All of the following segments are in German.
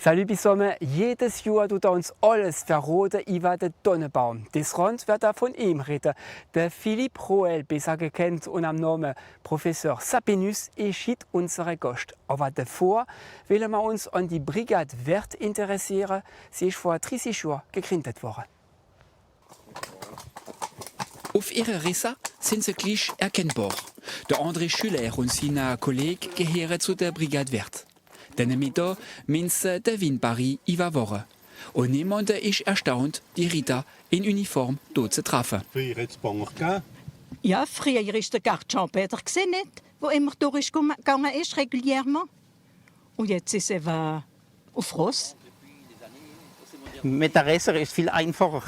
Salut zusammen, jedes Jahr tut uns alles verraten über den Tannenbaum. Das Rand wird er von ihm reden. Der Philippe Roel, besser gekannt unter dem Namen Professor Sapinus, ist heute unser Gast. Aber davor wollen wir uns an die Brigade Wert interessieren. Sie ist vor 30 Jahren gegründet worden. Auf ihrer Risse sind sie gleich erkennbar. Der André Schüler und seine Kollegen gehören zu der Brigade Wert. Denne Mittag minze der Wind Paris überwochen. Und niemand ist erstaunt, die Ritter in Uniform dort zu treffen. Früher hat es Banger gegeben. Ja, früher war der Garde Jean-Peter nicht, wo immer durchgegangen ist, regulärement. Und jetzt ist er auf Ross. Mit der Resser ist es viel einfacher.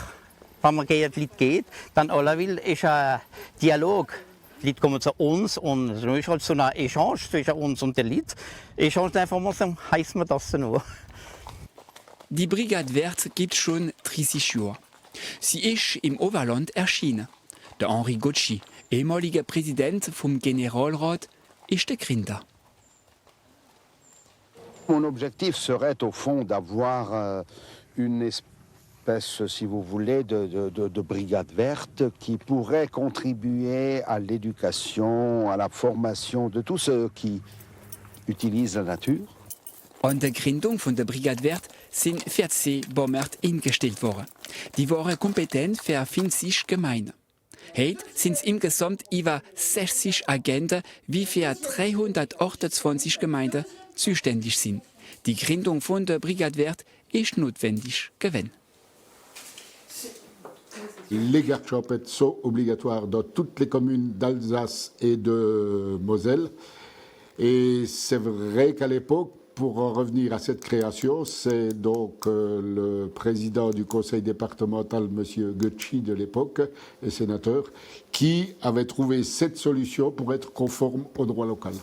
Wenn man gegen die Leute geht, dann alle will, ist ein Dialog. Die Leute kommen zu uns und es ist halt so ein Échange zwischen uns und den Leuten. Échange d'information heisst man das so. Die Brigade Wert gibt schon 30 Jahre. Sie ist im Oberland erschienen. Der Henri Gauchy, ehemaliger Präsident vom Generalrat, ist der Gründer. Mon objectif serait au fond d'avoir une espèce, si vous voulez, de brigade verte qui pourrait contribuer à l'éducation, à la formation de tous ceux qui utilisent la nature. An der Gründung von der Brigade Wert sind 14 Bomber eingestellt worden. Die waren kompetent für 50 Gemeinden. Heute sind es insgesamt über 60 Agenten, wie für 328 Gemeinden zuständig sind. Die Gründung von der Brigade Wert ist notwendig gewesen. Les gardes champêtres sont obligatoires dans toutes les communes d'Alsace et de Moselle. Et c'est vrai qu'à l'époque, pour en revenir à cette création, c'est donc le président du conseil départemental, M. Gauchy de l'époque, et sénateur, qui avait trouvé cette solution pour être conforme au droit local.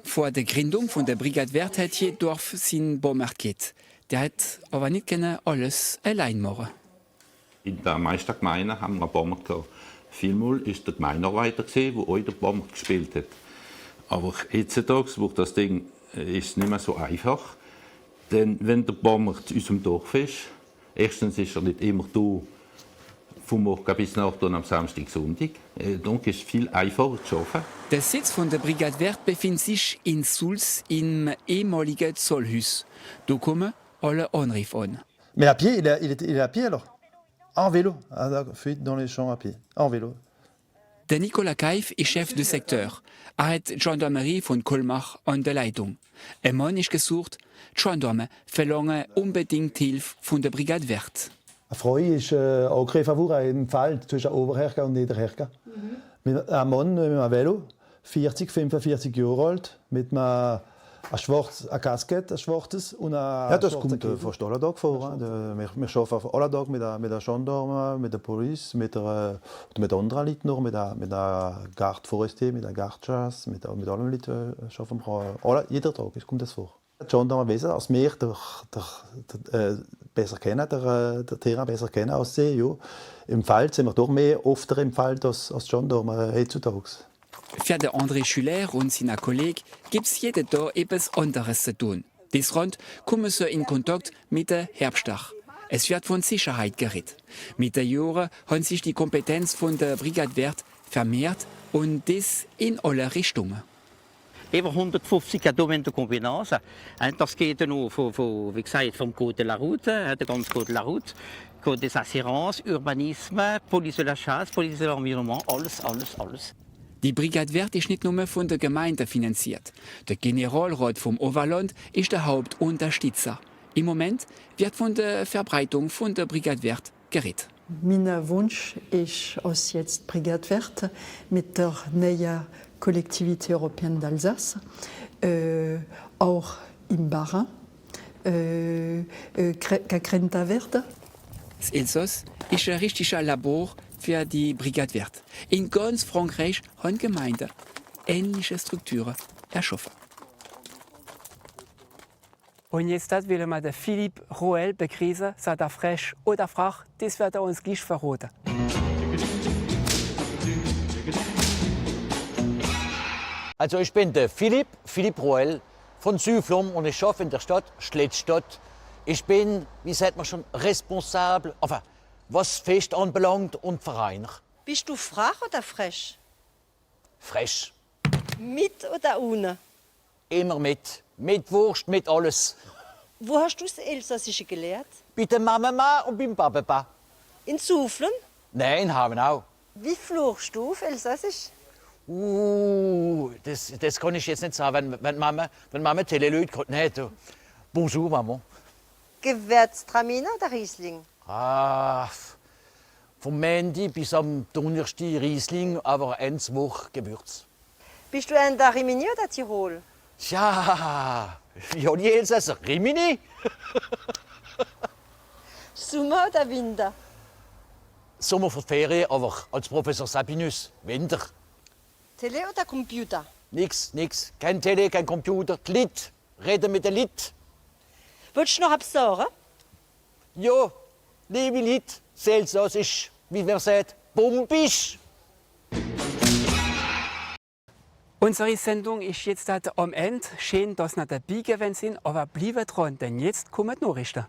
Vor der Gründung von der Brigade Wert hat jedes Dorf seinen Baumarkt. Der hat aber nicht alles allein machen. In den meisten Gemeinden haben wir Bomber gehabt. Vielmal war der Gemeindearbeiter, der auch den Bomber gespielt hat. Aber heutzutage, wo das Ding ist nicht mehr so einfach. Denn wenn der Bomber zu unserem Dorf ist, erstens ist er nicht immer da, vom Morgen bis Nacht und am Samstag, Sonntag. Donc ist es viel einfacher zu arbeiten. Der Sitz von der Brigade Wert befindet sich in Sulz im ehemaligen Zollhaus. Da kommen alle Anrufe an. Mais à pied, il est à pied alors? En vélo, fuite dans les champs à pied, en vélo. Der Nicolas Kaif ist Chef de Sektor. Er hat die Gendarmerie von Colmar an der Leitung. Ein Mann ist gesucht. Die Gendarmen verlangen unbedingt Hilfe von der Brigade Wert. Eine Frau ist auch Favor im Feld zwischen Oberherga und Niederherga. Ein Mann mit einem Velo, 40, 45 Jahre alt, mit einem Casquette, ein schwarzes und ein ja, das kommt fast alle Tage vor. Wir arbeiten alle Tage mit der Gendarme, mit der Polizei, mit anderen Leuten noch, mit der Garde Forestier, mit der Garde Chasse, mit allen Leuten arbeiten wir. Jeder Tag kommt das vor. Die Gendarme wissen, als wir besser kennen, der Terrain besser kennen als sie. Ja. Im Feld sind wir doch mehr oft im Feld als Gendarme heutzutage. Für den André Schüler und seine Kollegen gibt es jeden Tag etwas anderes zu tun. Des Rand kommen sie in Kontakt mit der Herbstach. Es wird von Sicherheit geredet. Mit den Jahren hat sich die Kompetenz von der Brigade Wert vermehrt und das in alle Richtungen. Über 150 Domaine de Combinaison. Das geht noch wie gesagt, vom Code de la Route, der ganze Code de la Route, Code des Assurances, Urbanisme, Police de la Chasse, Police de l'Environnement, alles. Die Brigade Wert ist nicht nur von der Gemeinde finanziert. Der Generalrat vom Oberland ist der Hauptunterstützer. Im Moment wird von der Verbreitung von der Brigade Wert geredet. Mein Wunsch ist, dass jetzt Brigade Wert mit der neuen Kollektivität Europäenne d'Alsace auch im Bas-Rhin gegründet wird. Das Elsass ist ein richtiger Labor für die Brigade Wert. In ganz Frankreich haben Gemeinden ähnliche Strukturen erschaffen. Und jetzt wollen wir den Philippe Roel begrüßen. Sagt er frisch oder frach, das wird er uns gleich verraten. Also ich bin der Philippe Roel von Süflum und ich arbeite in der Stadt Schlettstadt Ich bin, wie sagt man schon, responsable, enfin, was Fest anbelangt und Vereiner. Bist du frech oder frech? Frech. Mit oder ohne? Immer mit. Mit Wurst, mit alles. Wo hast du das Elsässische gelernt? Bei der Mama und beim Papa. In Zuflen? Nein, in Habenau. Wie fluchst du auf Elsässisch? Das kann ich jetzt nicht sagen, wenn Mama Teleleute kommt. Nein, du. Bonjour, Mama. Gewürztraminer oder Riesling? Ah, vom Montag bis am Donnerstag Riesling, aber 1 Woche Gewürz. Bist du ein der Rimini oder Tirol? Ja, die Elsässer. Rimini? Sommer oder Winter? Sommer für die Ferien, aber als Professor Sabinus, Winter. Tele oder Computer? Nix. Kein Tele, kein Computer. Die Lit. Reden mit der Lit. Willst du noch etwas sagen? Ja, liebe Lit, Elsassisch, wie man sagt, bombisch. Unsere Sendung ist jetzt am Ende. Schön, dass ihr dabei gewesen sind, aber bleibt dran, denn jetzt kommen die Nachrichten.